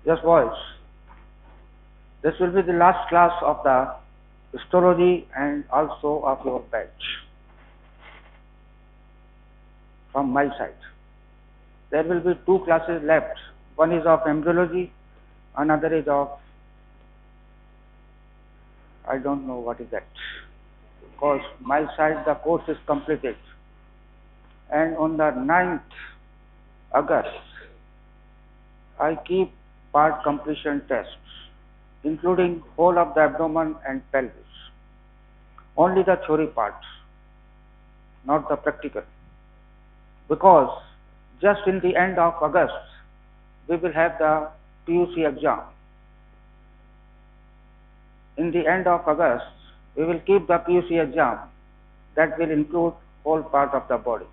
Yes, boys. This will be the last class of the histology and also of your batch from my side. There will be two classes left. One is of embryology, another is of, I don't know what is that. Because my side the course is completed. And on the 9th August, I keep part completion tests, including whole of the abdomen and pelvis. Only the theory parts, not the practical. Because just in the end of August, we will have the PUC exam. In the end of August, we will keep the PUC exam that will include whole part of the body.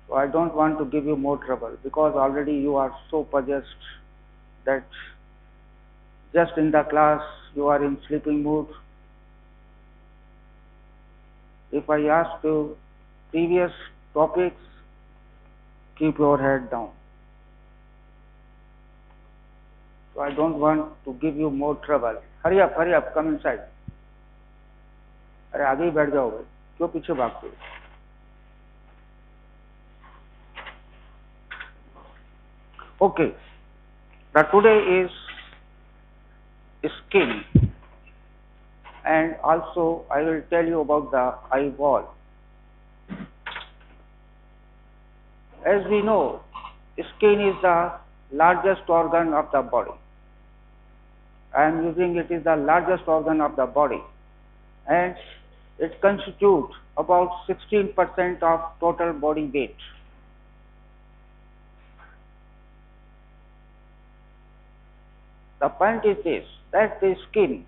So I don't want to give you more trouble because already you are so possessed that just in the class you are in sleeping mood. If I ask you previous topics, keep your head down. So I don't want to give you more trouble. Hurry up, come inside. अरे आगे ही बैठ जाओ भाई, क्यों पीछे भागते हो? Okay, the today is skin, and also I will tell you about the eye wall. As we know, skin is the largest organ of the body. I am using it is the largest organ of the body, and it constitutes about 16% of total body weight. The point is this, that the skin,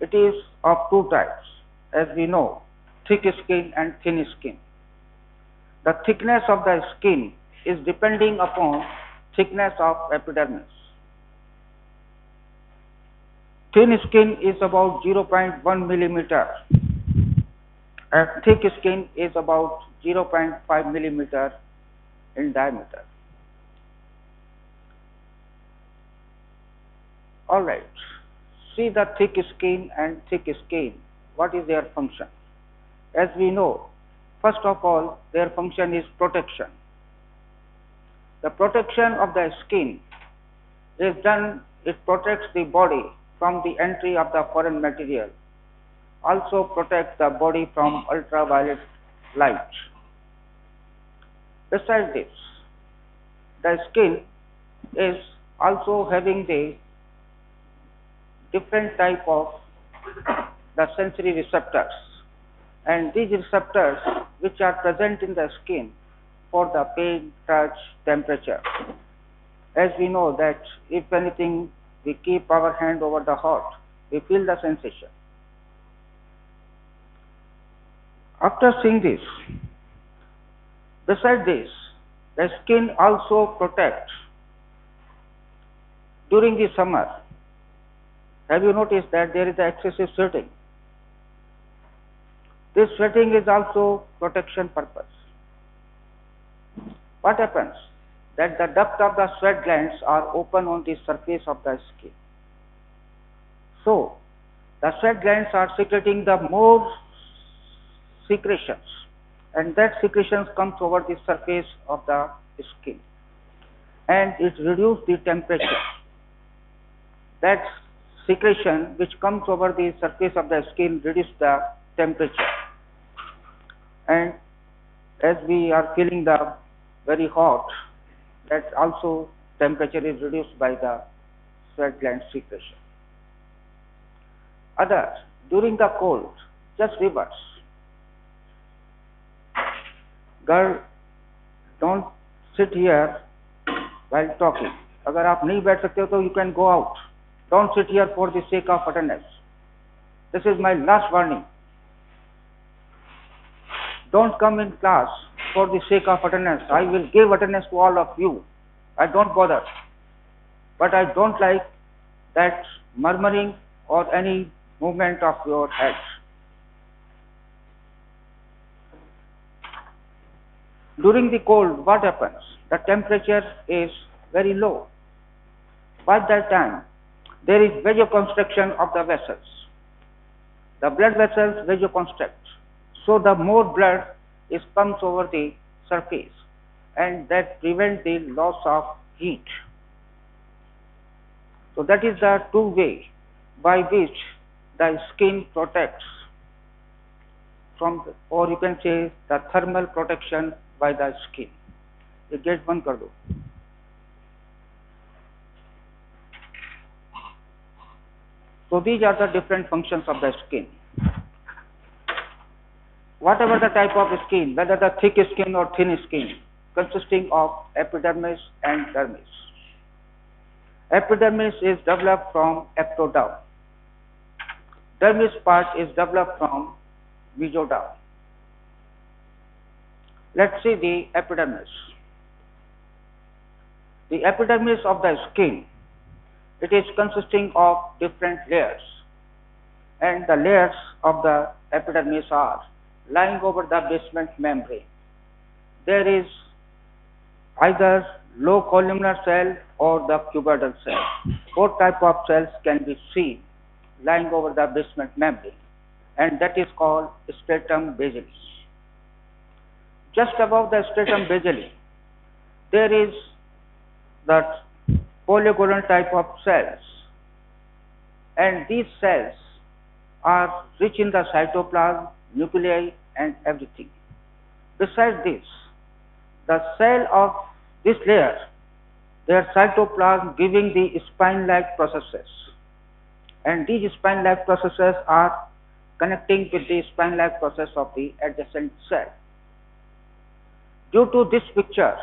it is of two types, as we know, thick skin and thin skin. The thickness of the skin is depending upon thickness of epidermis. Thin skin is about 0.1 millimeter and thick skin is about 0.5 millimeter in diameter. Alright, see the thick skin and thick skin, what is their function? As we know, first of all, their function is protection. The protection of the skin is done, it protects the body from the entry of the foreign material, also protects the body from ultraviolet light. Besides this, the skin is also having the different type of the sensory receptors, and these receptors which are present in the skin for the pain, touch, temperature. As we know that if anything we keep our hand over the heart, we feel the sensation. After seeing this, besides this, the skin also protects during the summer. Have you noticed that there is excessive sweating? This sweating is also protection purpose. What happens? That the duct of the sweat glands are open on the surface of the skin. So, the sweat glands are secreting the more secretions, and that secretions comes over the surface of the skin, and it reduces the temperature. That secretion which comes over the surface of the skin reduces the temperature, and as we are feeling the very hot, that also temperature is reduced by the sweat gland secretion. Others, during the cold, just reverse. Girl, don't sit here while talking. अगर आप नहीं बैठ सकते हो तो you can go out. Don't sit here for the sake of attendance. This is my last warning. Don't come in class for the sake of attendance. I will give attendance to all of you. I don't bother. But I don't like that murmuring or any movement of your head. During the cold, what happens? The temperature is very low. By that time, there is vasoconstriction of the vessels. The blood vessels vasoconstrict. So the more blood is comes over the surface, and that prevents the loss of heat. So that is the two way by which the skin protects from, or you can say the thermal protection by the skin. ये gate बंद कर दो. So these are the different functions of the skin. Whatever the type of skin, whether the thick skin or thin skin, consisting of epidermis and dermis. Epidermis is developed from ectoderm. Dermis part is developed from mesoderm. Let's see the epidermis. The epidermis of the skin, it is consisting of different layers, and the layers of the epidermis are lying over the basement membrane. There is either low columnar cell or the cuboidal cell. Both type of cells can be seen lying over the basement membrane, and that is called stratum basale. Just above the stratum basale, there is that polygonal type of cells, and these cells are rich in the cytoplasm, nuclei, and everything. Besides this, the cell of this layer, their cytoplasm giving the spine-like processes, and these spine-like processes are connecting with the spine-like process of the adjacent cell. Due to this picture,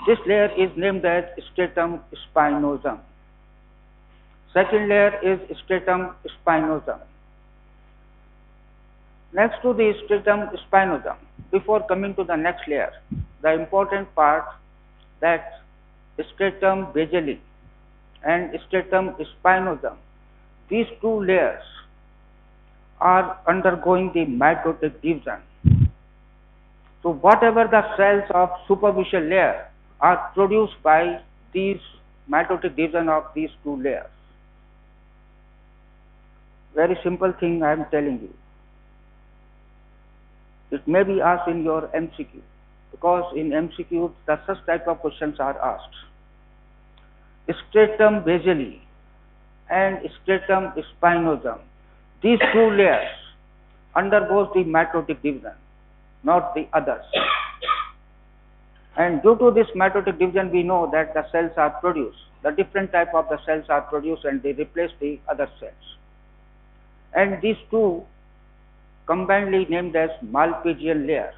this layer is named as stratum spinosum. Second layer is stratum spinosum. Next to the stratum spinosum, before coming to the next layer, the important part that stratum basale and stratum spinosum, these two layers are undergoing the mitotic division. So whatever the cells of superficial layer are produced by these mitotic division of these two layers. Very simple thing I am telling you. It may be asked in your MCQ, because in MCQ the such type of questions are asked. Stratum basale and stratum spinosum, these two layers undergoes the mitotic division, not the others. And due to this mitotic division, we know that the cells are produced. The different type of the cells are produced, and they replace the other cells. And these two combinedly named as Malpighian layer.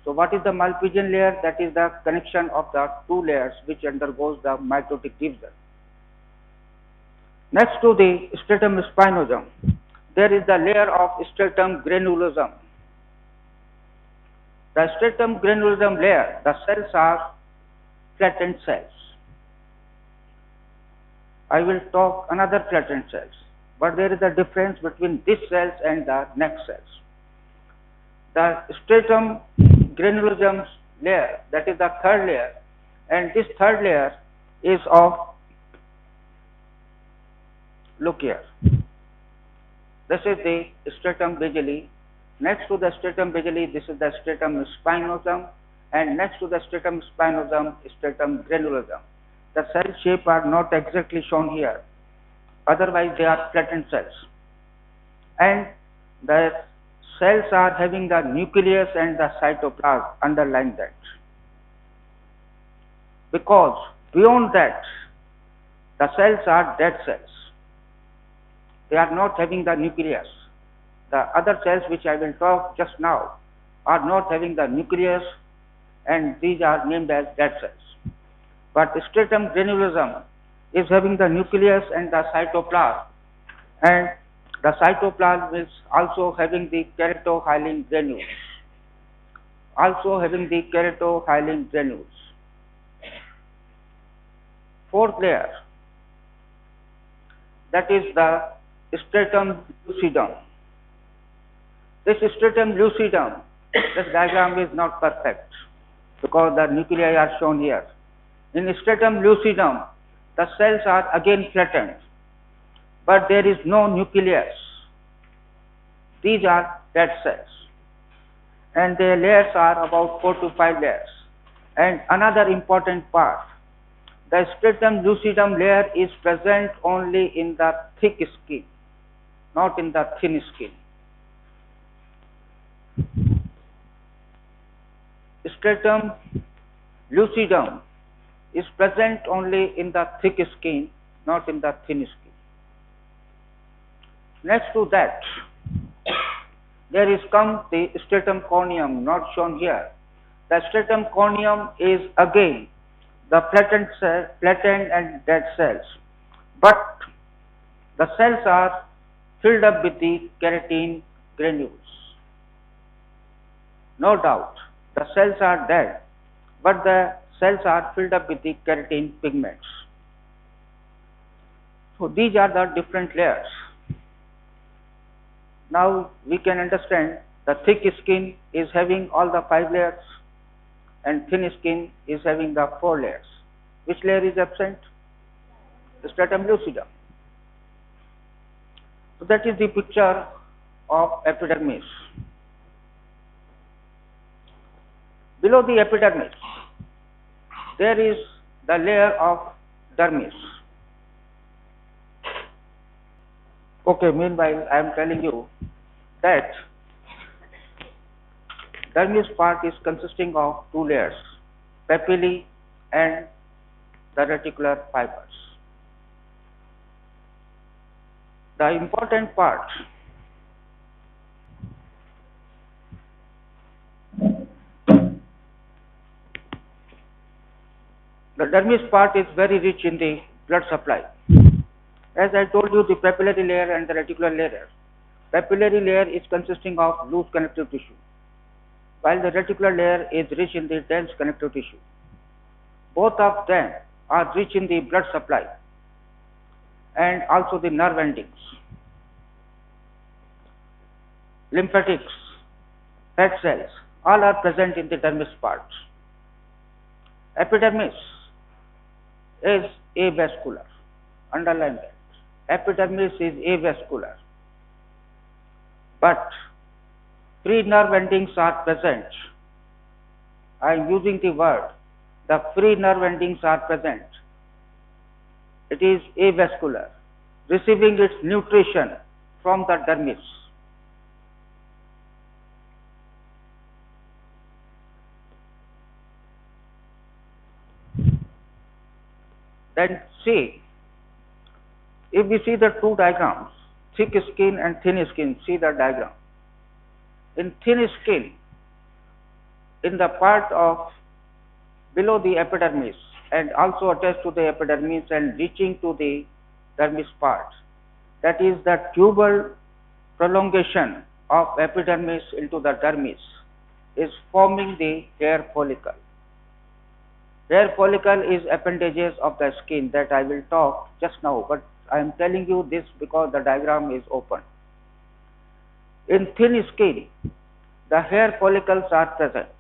So what is the Malpighian layer? That is the connection of the two layers which undergoes the mitotic division. Next to the stratum spinosum, there is the layer of stratum granulosum. The stratum granulosum layer, the cells are flattened cells. I will talk another flattened cells, but there is a difference between these cells and the next cells. The stratum granulosum layer, that is the third layer, and this third layer is of, look here, this is the stratum basale. Next to the stratum basale, this is the stratum spinosum, and next to the stratum spinosum, stratum granulosum. The cell shape are not exactly shown here, otherwise they are flattened cells. And the cells are having the nucleus and the cytoplasm underlying that. Because beyond that, the cells are dead cells. They are not having the nucleus. The other cells which I will talk just now are not having the nucleus, and these are named as dead cells. But stratum granulosum is having the nucleus and the cytoplasm, and the cytoplasm is also having the keratohyalin granules. Fourth layer, that is the stratum lucidum. This stratum lucidum, this diagram is not perfect because the nuclei are shown here. In stratum lucidum, the cells are again flattened, but there is no nucleus. These are dead cells, and their layers are about 4 to 5 layers. And another important part, the stratum lucidum layer is present only in the thick skin, not in the thin skin. Stratum lucidum is present only in the thick skin, not in the thin skin. Next to that, there is come the stratum corneum, not shown here. The stratum corneum is again the flattened and dead cells, but the cells are filled up with the keratin granules. No doubt, the cells are dead, but the cells are filled up with the keratin pigments. So these are the different layers. Now we can understand the thick skin is having all the 5 layers and thin skin is having the 4 layers. Which layer is absent? The stratum lucidum. So that is the picture of epidermis. Below the epidermis, there is the layer of dermis. Okay, meanwhile, I am telling you that dermis part is consisting of 2 layers, papillae and the reticular fibers. The important part the dermis part is very rich in the blood supply. As I told you, the papillary layer and the reticular layer. Papillary layer is consisting of loose connective tissue, while the reticular layer is rich in the dense connective tissue. Both of them are rich in the blood supply and also the nerve endings. Lymphatics, fat cells, all are present in the dermis part. Epidermis is avascular. Underline that. Epidermis is avascular, but free nerve endings are present. I am using the word, the free nerve endings are present. It is avascular, receiving its nutrition from the dermis. Then see, if we see the 2 diagrams, thick skin and thin skin, see the diagram. In thin skin, in the part of below the epidermis and also attached to the epidermis and reaching to the dermis part, that is the tubal prolongation of epidermis into the dermis, is forming the hair follicle. Hair follicle is appendages of the skin that I will talk just now, but I am telling you this because the diagram is open. In thin skin, the hair follicles are present,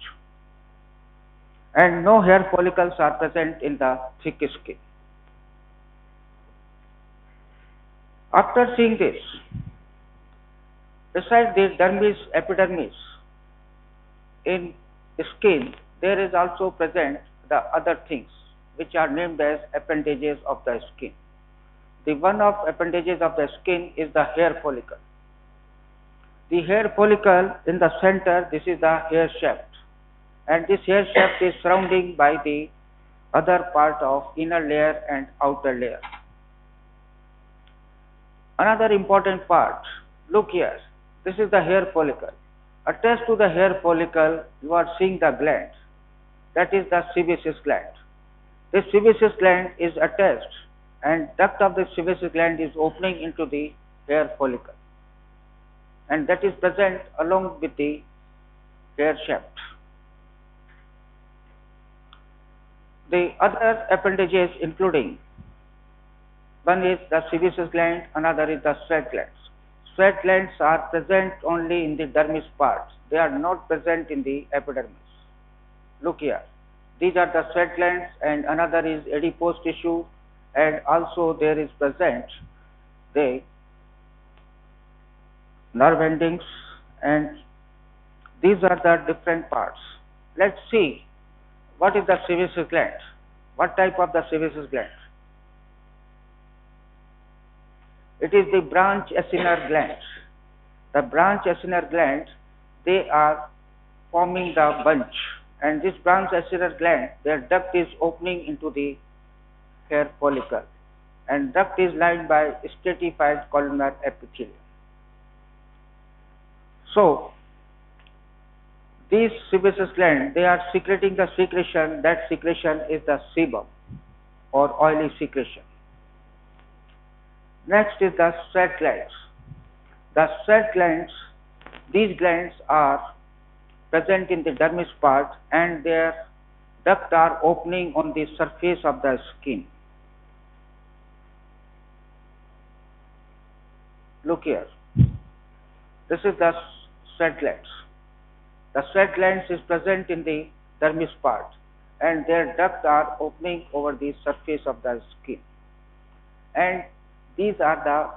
and no hair follicles are present in the thick skin. After seeing this, besides the dermis, epidermis, in skin there is also present the other things which are named as appendages of the skin. The one of appendages of the skin is the hair follicle. The hair follicle in the center, this is the hair shaft, and this hair shaft is surrounding by the other part of inner layer and outer layer. Another important part, look here, this is the hair follicle. Attached to the hair follicle, you are seeing the gland, that is the sebaceous gland. This sebaceous gland is attached and duct of the sebaceous gland is opening into the hair follicle, and that is present along with the hair shaft. The other appendages including, one is the sebaceous gland, another is the sweat glands. Sweat glands are present only in the dermis part. They are not present in the epidermis. Look here. These are the sweat glands, and another is adipose tissue, and also there is present the nerve endings, and these are the different parts. Let's see what is the sebaceous gland. What type of the sebaceous gland? It is the branch acinar gland. The branch acinar gland, they are forming the bunch, and this branch acinar gland, their duct is opening into the hair follicle, and duct is lined by stratified columnar epithelium. So these sebaceous glands, they are secreting the secretion. That secretion is the sebum or oily secretion. Next is the sweat glands. The sweat glands, these glands are present in the dermis part, and their ducts are opening on the surface of the skin. Look here. This is the sweat glands. The sweat glands is present in the dermis part, and their ducts are opening over the surface of the skin. And these are the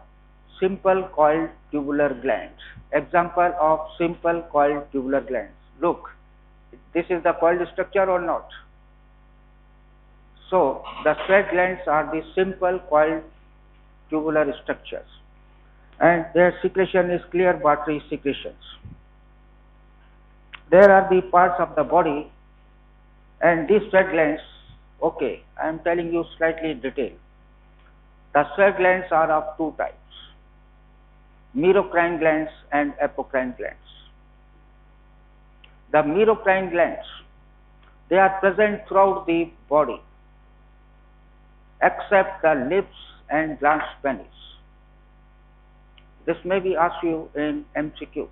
simple coiled tubular glands. Example of simple coiled tubular glands. Look, this is the coiled structure or not? So the sweat glands are the simple coiled tubular structures, and their secretion is clear watery secretions. There are the parts of the body, and these sweat glands, okay, I am telling you slightly in detail. The sweat glands are of two types: merocrine glands and apocrine glands. The merocrine glands, they are present throughout the body except the lips and glans penis. This may be asked you in MCQ.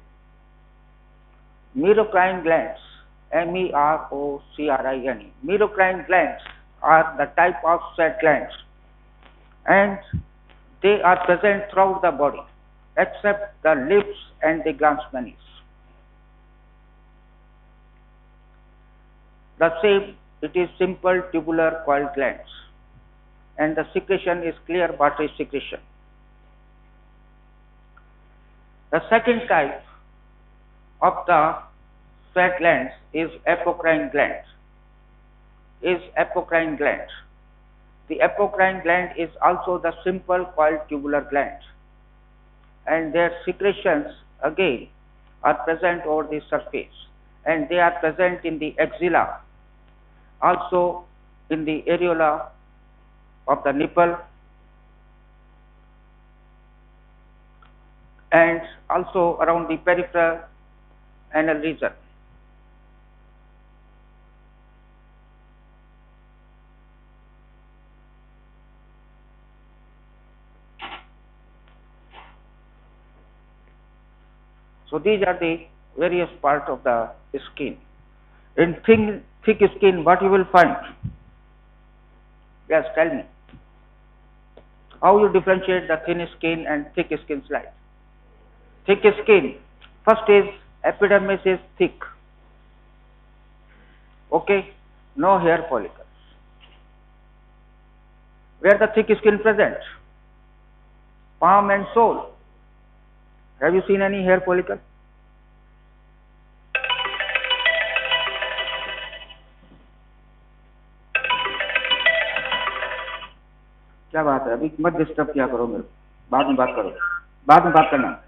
Merocrine glands, M-E-R-O-C-R-I-N-E. Merocrine glands are the type of sweat glands, and they are present throughout the body except the lips and the glans penis. The same, it is simple tubular coiled glands, and the secretion is clear watery secretion. The second type of the sweat glands is apocrine gland. The apocrine gland is also the simple coiled tubular gland, and their secretions again are present over the surface, and they are present in the axilla, also in the areola of the nipple, and also around the peripheral anal region. So these are the various parts of the skin. In thick skin, what you will find? Yes, tell me. How you differentiate the thin skin and thick skin slide? Thick skin, first is epidermis is thick. Okay, no hair follicles. Where the thick skin present? Palm and sole. Have you seen any hair follicle? क्या बात है, अभी मत disturb किया करो मेरे को, बाद में बात करो, बाद में बात करना.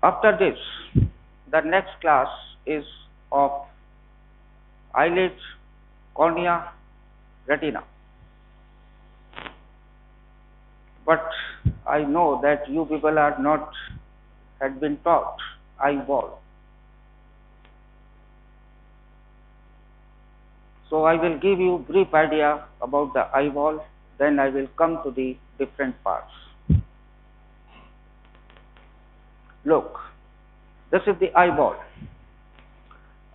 After this, the next class is of eyelid, cornea, retina. But I know that you people had been taught eyeball. So I will give you brief idea about the eyeball, then I will come to the different parts. Look, this is the eyeball.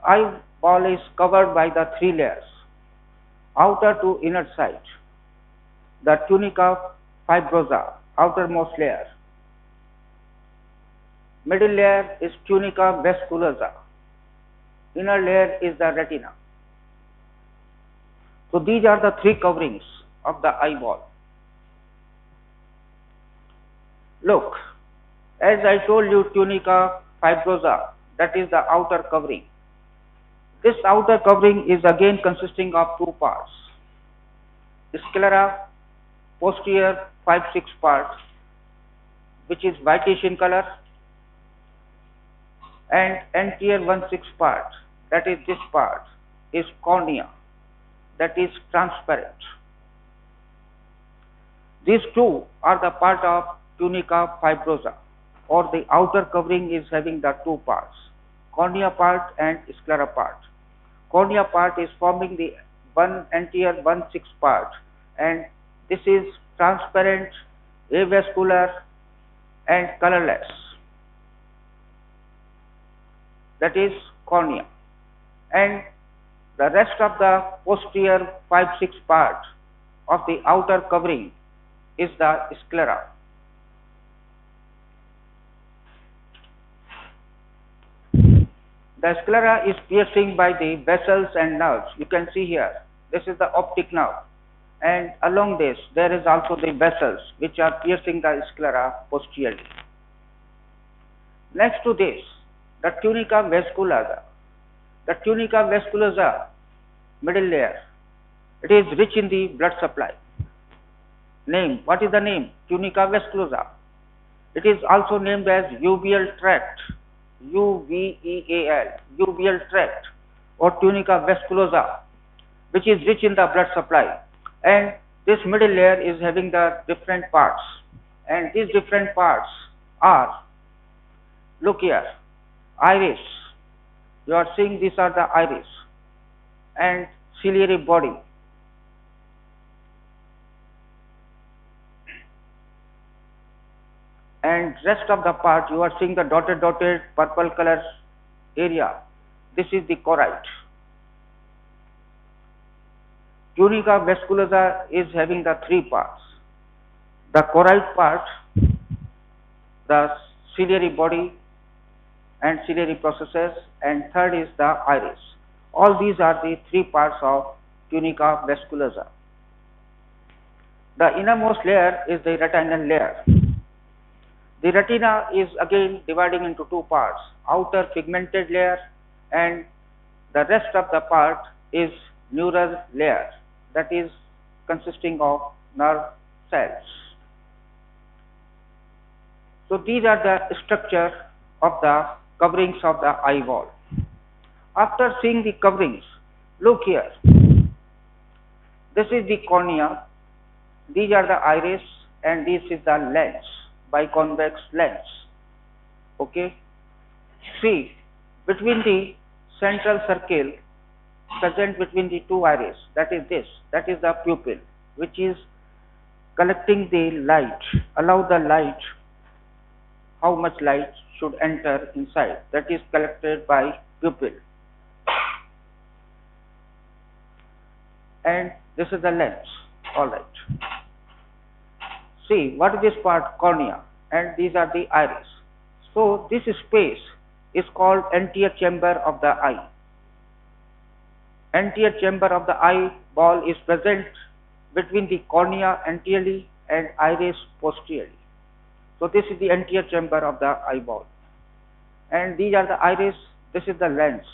Eyeball is covered by the three layers, outer to inner side. The tunica fibrosa, outermost layer. Middle layer is tunica vasculosa, inner layer is the retina. So these are the three coverings of the eyeball. Look, as I told you, tunica fibrosa, that is the outer covering. This outer covering is again consisting of two parts. Sclera posterior 5-6 part, which is whitish in color, and anterior 1/6 part, that is this part, is cornea, that is transparent. These two are the part of tunica fibrosa, or the outer covering is having the two parts, cornea part and sclera part. Cornea part is forming the anterior 1/6 part, and this is transparent, avascular and colorless, that is cornea, and the rest of the posterior 5/6 part of the outer covering is the sclera. The sclera is piercing by the vessels and nerves. You can see here, this is the optic nerve, and along this there is also the vessels which are piercing the sclera posteriorly. Next to this, the tunica vasculosa. The tunica vasculosa, middle layer, it is rich in the blood supply. Name, what is the name? Tunica vasculosa. It is also named as uveal tract, UVEAL, uveal tract, or tunica vasculosa, which is rich in the blood supply. And this middle layer is having the different parts, and these different parts are, look here, iris. You are seeing these are the iris and ciliary body. And rest of the part you are seeing the dotted purple color area. This is the choroid. Tunica vasculosa is having the three parts: the choroid part, the ciliary body and ciliary processes, and third is the iris. All these are the three parts of tunica vasculosa. The innermost layer is the retinal layer. The retina is again dividing into two parts: outer pigmented layer, and the rest of the part is neural layer, that is consisting of nerve cells. So these are the structure of the coverings of the eyeball. After seeing the coverings, look here. This is the cornea, these are the iris, and this is the lens, biconvex lens. Okay. See, between the central circle present between the two iris, that is this, that is the pupil, which is collecting the light, allow the light, how much light should enter inside, that is collected by pupil. And this is the lens. All right. See, what is this part? Cornea, and these are the iris. So this space is called anterior chamber of the eye. Anterior chamber of the eyeball is present between the cornea anteriorly and iris posteriorly. So this is the anterior chamber of the eyeball, and these are the iris, this is the lens.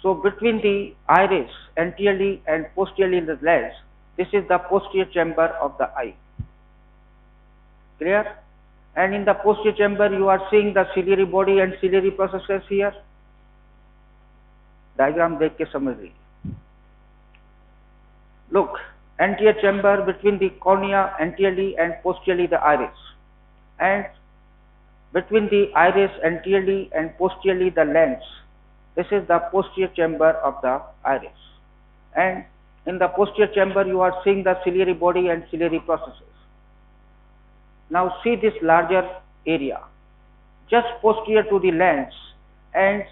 So between the iris anteriorly and posteriorly the lens, this is the posterior chamber of the eye. Clear? And in the posterior chamber you are seeing the ciliary body and ciliary processes here. Diagram देख के समझ लीजिए. Look, anterior chamber between the cornea anteriorly and posteriorly the iris, and between the iris anteriorly and posteriorly the lens. This is the posterior chamber of the iris, and in the posterior chamber you are seeing the ciliary body and ciliary processes. Now see this larger area just posterior to the lens and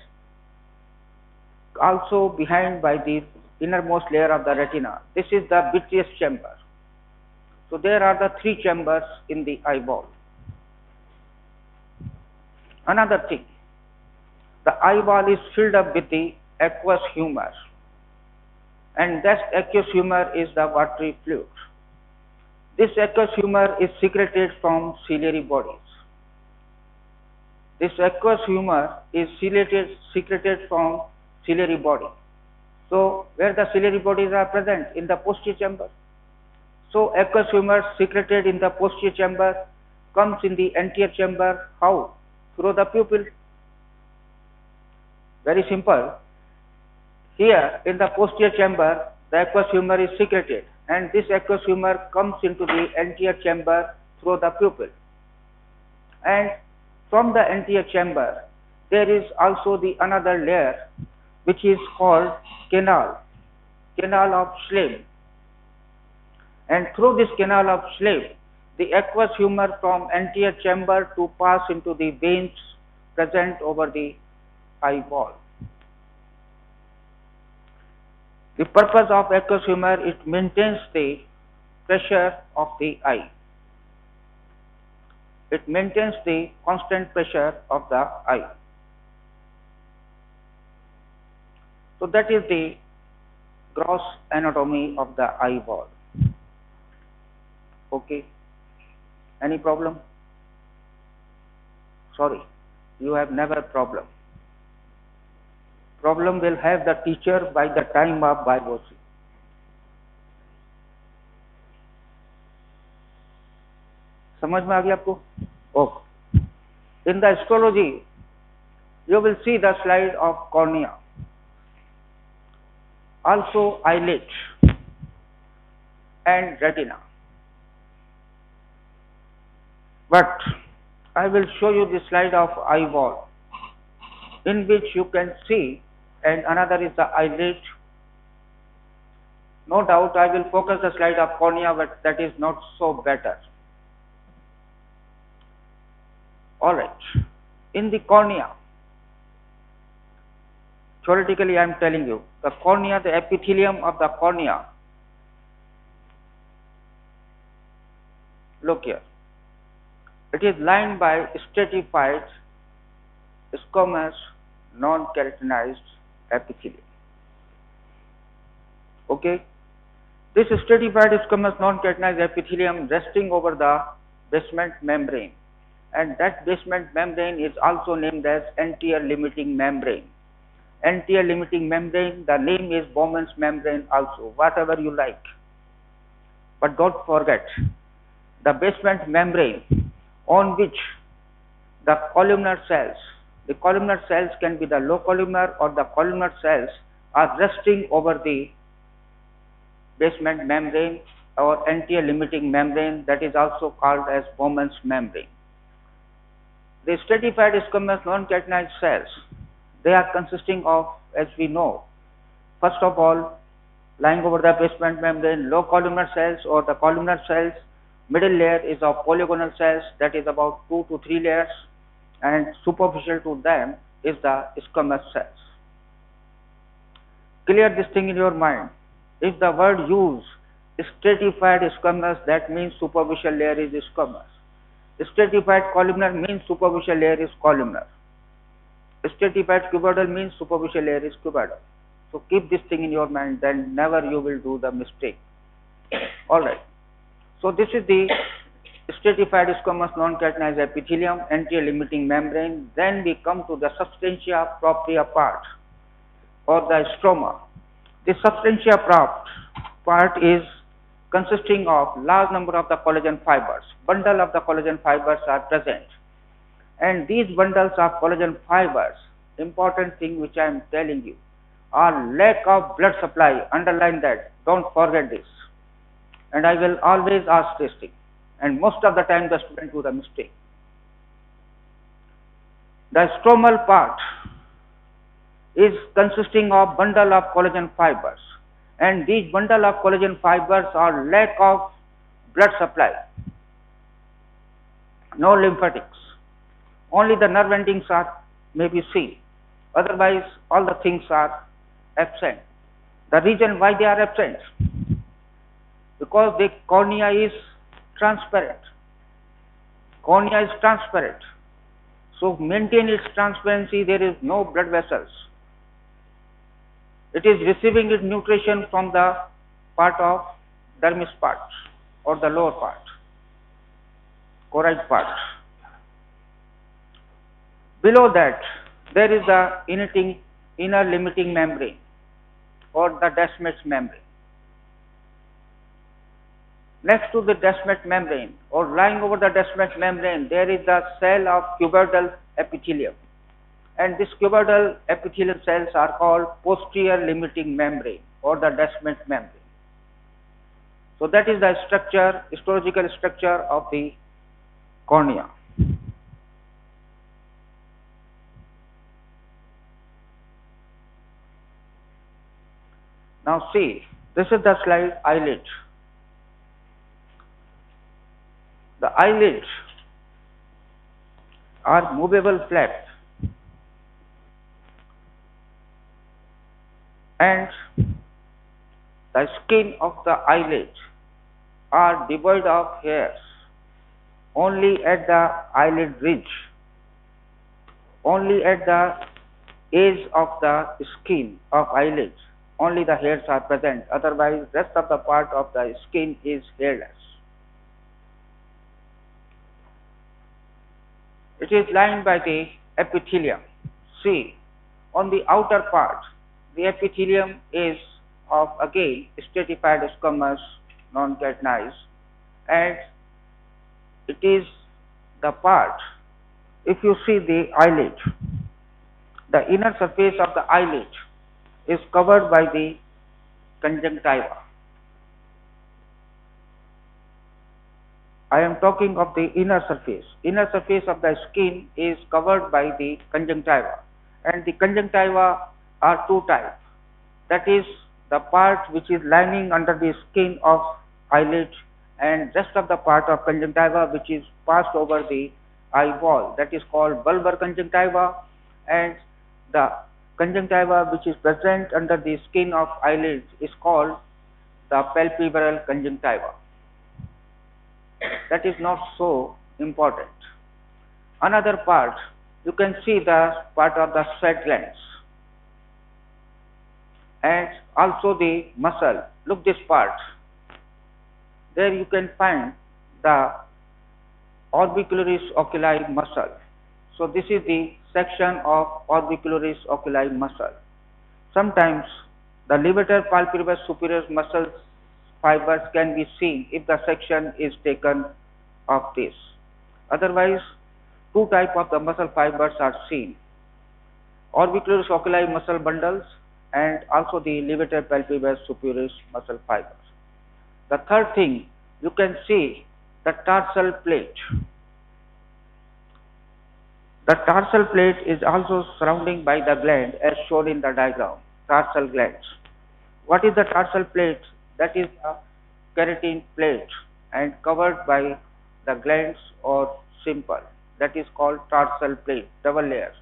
also behind by the innermost layer of the retina. This is the vitreous chamber. So there are the three chambers in the eyeball. Another thing, the eyeball is filled up with the aqueous humor, and that aqueous humor is the watery fluid. This aqueous humor is secreted from ciliary bodies. This aqueous humor is secreted from ciliary body. So, where the ciliary bodies are present? In the posterior chamber. So, aqueous humor secreted in the posterior chamber comes in the anterior chamber. How? Through the pupil. Very simple. Here in the posterior chamber, the aqueous humor is secreted, and this aqueous humor comes into the anterior chamber through the pupil. And from the anterior chamber, there is also the another layer which is called canal of Schlemm. And through this canal of Schlemm, the aqueous humor from anterior chamber to pass into the veins present over the eye wall. The purpose of aqueous humor, it maintains the pressure of the eye. It maintains the constant pressure of the eye. So that is the gross anatomy of the eye wall. Okay. Any problem? Sorry, you have never problem. Problem will have the teacher by the time of biology. समझ में आ गया आपको? Okay. In the histology, you will see the slide of cornea, also eyelid and retina. But I will show you the slide of eye wall, in which you can see, and another is the eyelid. No doubt I will focus the slide of cornea, but that is not so better. Alright, in the cornea, theoretically I am telling you, the cornea, the epithelium of the cornea, look here, it is lined by stratified, squamous, non-keratinized epithelium. Okay, this stratified squamous non-keratinized epithelium resting over the basement membrane, and that basement membrane is also named as anterior limiting membrane. Anterior limiting membrane, the name is Bowman's membrane also, whatever you like. But don't forget, the basement membrane on which the columnar cells can be the low columnar or the columnar cells are resting over the basement membrane or anterior limiting membrane, that is also called as Bowman's membrane. The stratified squamous non-keratinized cells, they are consisting of, as we know, first of all, lying over the basement membrane, low columnar cells or the columnar cells. Middle layer is of polygonal cells, that is about 2 to 3 layers, and superficial to them is the squamous cells. Clear this thing in your mind. If the word used stratified squamous, that means superficial layer is squamous. Stratified columnar means superficial layer is columnar. Stratified cuboidal means superficial layer is cuboidal. So keep this thing in your mind, then never you will do the mistake. Alright. So this is the stratified squamous non-keratinized epithelium, anterior limiting membrane. Then we come to the substantia propria part or the stroma. The substantia part is consisting of large number of the collagen fibers. Bundle of the collagen fibers are present, and these bundles of collagen fibers, important thing which I am telling you, are lack of blood supply. Underline that, don't forget this, and I will always ask this thing, and most of the time the student do the mistake. The stromal part is consisting of bundle of collagen fibers, and these bundle of collagen fibers are lack of blood supply, no lymphatics, only the nerve endings are maybe seen, otherwise all the things are absent. The reason why they are absent, because the cornea is transparent. Cornea is transparent, so maintain its transparency, there is no blood vessels. It is receiving its nutrition from the part of dermis part or the lower part, choroid part. Below that, there is the inner limiting membrane or the Descemet's membrane. Next to the Descemet membrane or lying over the Descemet membrane, there is the cell of cuboidal epithelium. And these cuboidal epithelial cells are called posterior limiting membrane or the Descemet membrane. So that is the structure, histological structure of the cornea. Now see, this is the slide eyelid. The eyelids are movable flap and the skin of the eyelid are devoid of hairs only at the eyelid ridge, only at the edge of the skin of eyelids only the hairs are present, otherwise rest of the part of the skin is hairless. It is lined by the epithelium. See, on the outer part, the epithelium is of again stratified squamous, non-keratinized, and it is the part, if you see the eyelid, the inner surface of the eyelid is covered by the conjunctiva. I am talking of the inner surface. Inner surface of the skin is covered by the conjunctiva, and the conjunctiva are two types. That is the part which is lining under the skin of eyelid, and rest of the part of conjunctiva which is passed over the eye wall. That is called bulbar conjunctiva, and the conjunctiva which is present under the skin of eyelids is called the palpebral conjunctiva. That is not so important. Another part, you can see the part of the sweat glands and also the muscle. Look this part. There you can find the orbicularis oculi muscle. So this is the section of orbicularis oculi muscle. Sometimes the levator palpebrous superior muscle fibers can be seen if the section is taken of this. Otherwise, two types of the muscle fibers are seen: orbicularis oculi muscle bundles and also the levator palpebrous superior muscle fibers. The third thing, you can see the tarsal plate. The tarsal plate is also surrounding by the gland as shown in the diagram, tarsal glands. What is the tarsal plate? That is a keratin plate and covered by the glands or simple. That is called tarsal plate, double layer.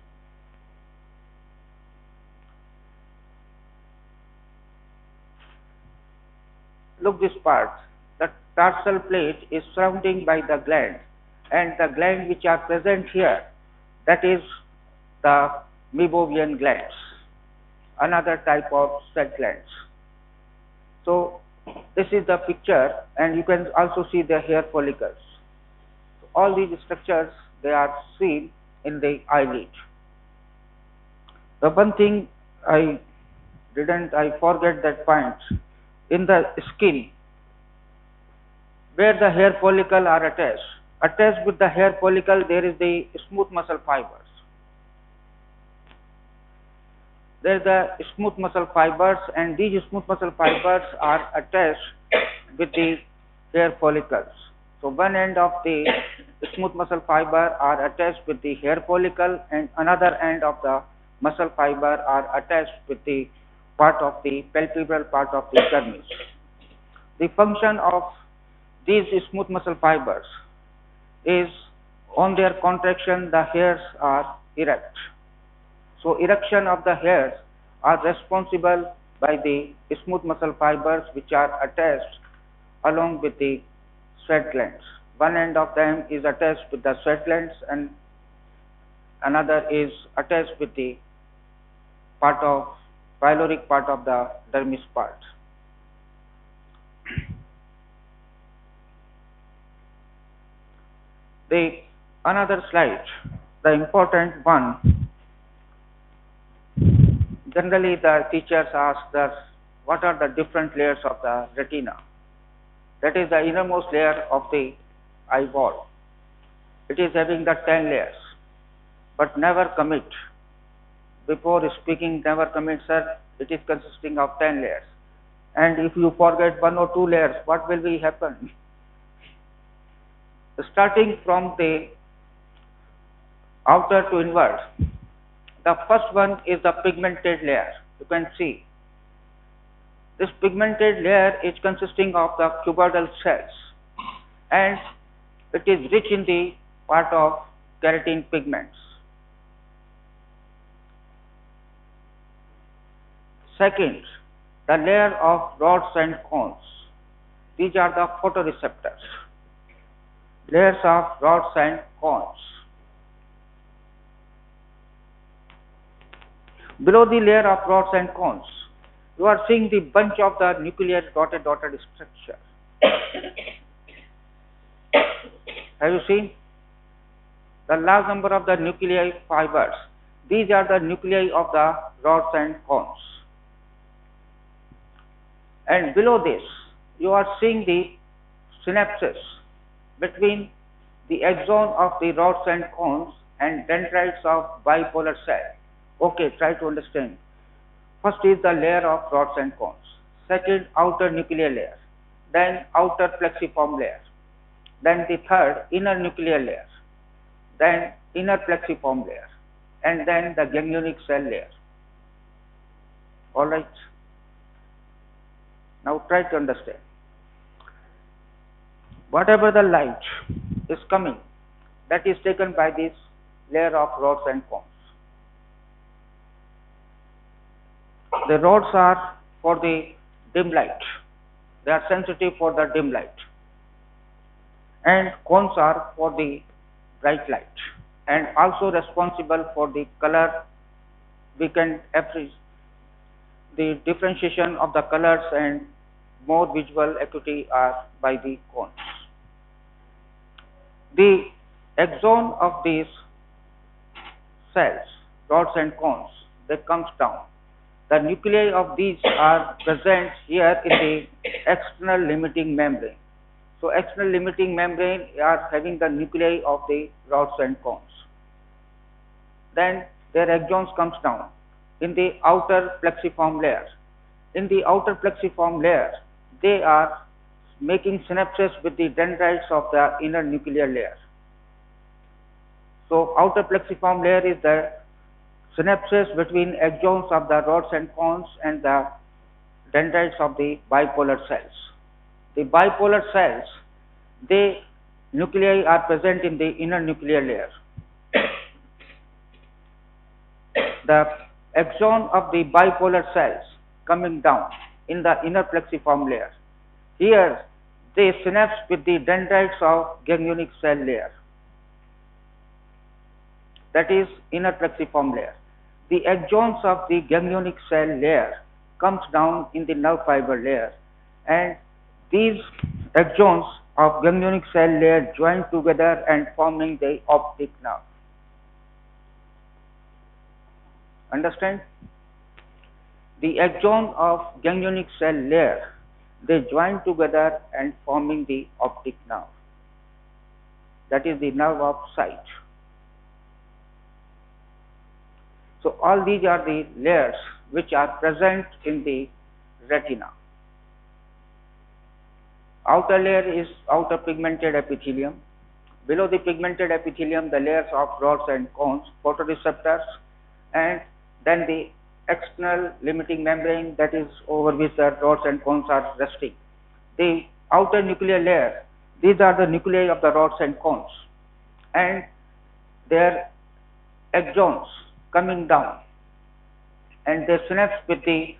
Look this part. The tarsal plate is surrounding by the gland, and the glands which are present here, that is the meibomian glands, another type of sweat glands. So this is the picture, and you can also see the hair follicles. So all these structures, they are seen in the eyelid. The one thing I forget that point. In the skin, where the hair follicle are attached with the hair follicle, there is the smooth muscle fibers. There is the smooth muscle fibers, and these smooth muscle fibers are attached with the hair follicles. So one end of the smooth muscle fiber are attached with the hair follicle, and another end of the muscle fiber are attached with the part of the palpebral part of the dermis. The function of these smooth muscle fibers is, on their contraction, the hairs are erect. So erection of the hairs are responsible by the smooth muscle fibers which are attached along with the sweat glands. One end of them is attached with the sweat glands and another is attached with the part of pyloric part of the dermis part. The another slide, the important one. Generally, the teachers ask us what are the different layers of the retina. That is the innermost layer of the eyeball. It is having the 10 layers, but never commit. Before speaking, never commit, sir. It is consisting of 10 layers. And if you forget one or two layers, what will be happen? Starting from the outer to inward, the first one is the pigmented layer. You can see this pigmented layer is consisting of the cuboidal cells, and it is rich in the part of keratin pigments. Second, the layer of rods and cones. These are the photoreceptors. Layers of rods and cones. Below the layer of rods and cones, you are seeing the bunch of the nuclear dotted structure. Have you seen? The large number of the nuclei fibers. These are the nuclei of the rods and cones. And below this, you are seeing the synapses between the axon of the rods and cones and dendrites of bipolar cell. Okay, try to understand. First is the layer of rods and cones. Second, outer nuclear layer. Then outer plexiform layer. Then the third, inner nuclear layer. Then inner plexiform layer. And then the ganglionic cell layer. Alright. Now try to understand. Whatever the light is coming, that is taken by this layer of rods and cones. The rods are for the dim light. They are sensitive for the dim light. And cones are for the bright light. And also responsible for the color. We can appreciate the differentiation of the colors and more visual acuity are by the cones. The axon of these cells, rods and cones, they comes down. The nuclei of these are present here in the external limiting membrane. So external limiting membrane are having the nuclei of the rods and cones. Then their axons comes down in the outer plexiform layer. In the outer plexiform layer, they are making synapses with the dendrites of the inner nuclear layer. So outer plexiform layer is the synapses between axons of the rods and cones and the dendrites of the bipolar cells. The bipolar cells, the nuclei are present in the inner nuclear layer. The axon of the bipolar cells coming down in the inner plexiform layer. Here they synapse with the dendrites of ganglionic cell layer. That is inner plexiform layer. The axons of the ganglionic cell layer comes down in the nerve fiber layer, and these axons of ganglionic cell layer join together and forming the optic nerve. Understand? The axon of ganglionic cell layer, they join together and forming the optic nerve. That is the nerve of sight. So all these are the layers which are present in the retina. Outer layer is outer pigmented epithelium. Below the pigmented epithelium, the layers of rods and cones, photoreceptors, and then the external limiting membrane, that is over which the rods and cones are resting. The outer nuclear layer, these are the nuclei of the rods and cones, and their axons coming down, and they synapse with the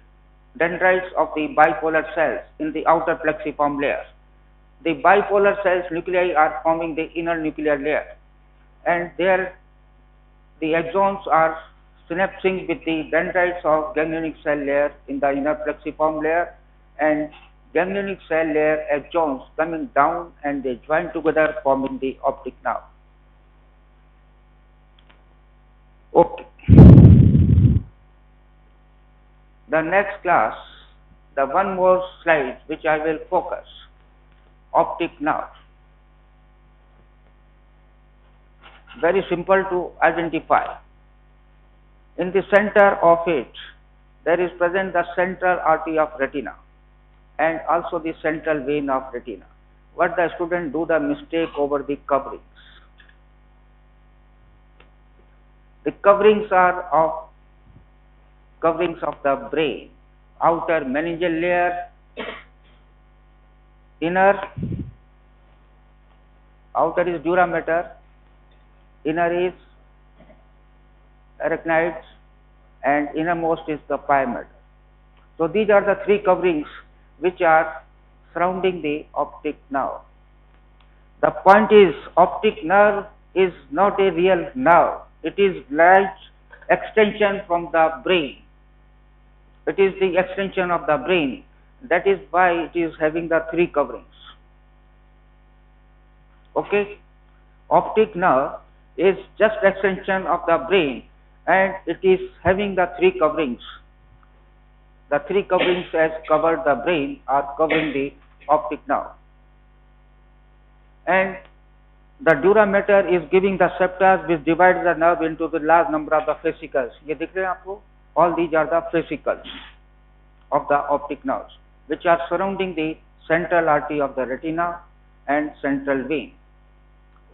dendrites of the bipolar cells in the outer plexiform layer. The bipolar cells nuclei are forming the inner nuclear layer, and there the axons are synapsing with the dendrites of ganglionic cell layer in the inner plexiform layer, and ganglionic cell layer axons coming down and they join together forming the optic nerve. Okay. The next class, the one more slide which I will focus, optic nerve. Very simple to identify. In the center of it, there is present the central artery of retina and also the central vein of retina. What the student do the mistake over the coverings. The coverings are of the brain, outer meningeal layer, outer is dura mater, inner is arachnoids, and innermost is the pia mater. So these are the three coverings which are surrounding the optic nerve. The point is, optic nerve is not a real nerve. It is large extension from the brain. It is the extension of the brain. That is why it is having the three coverings. Okay? Optic nerve is just extension of the brain and it is having the three coverings. The three coverings as covered the brain are covering the optic nerve. And the dura mater is giving the septa which divides the nerve into the large number of the fascicles. ये दिख रहे हैं आपको? All these are the fascicles of the optic nerves which are surrounding the central artery of the retina and central vein.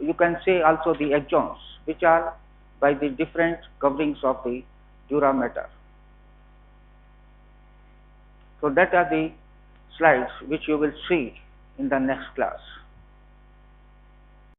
You can say also the axons which are by the different coverings of the dura mater. So that are the slides which you will see in the next class.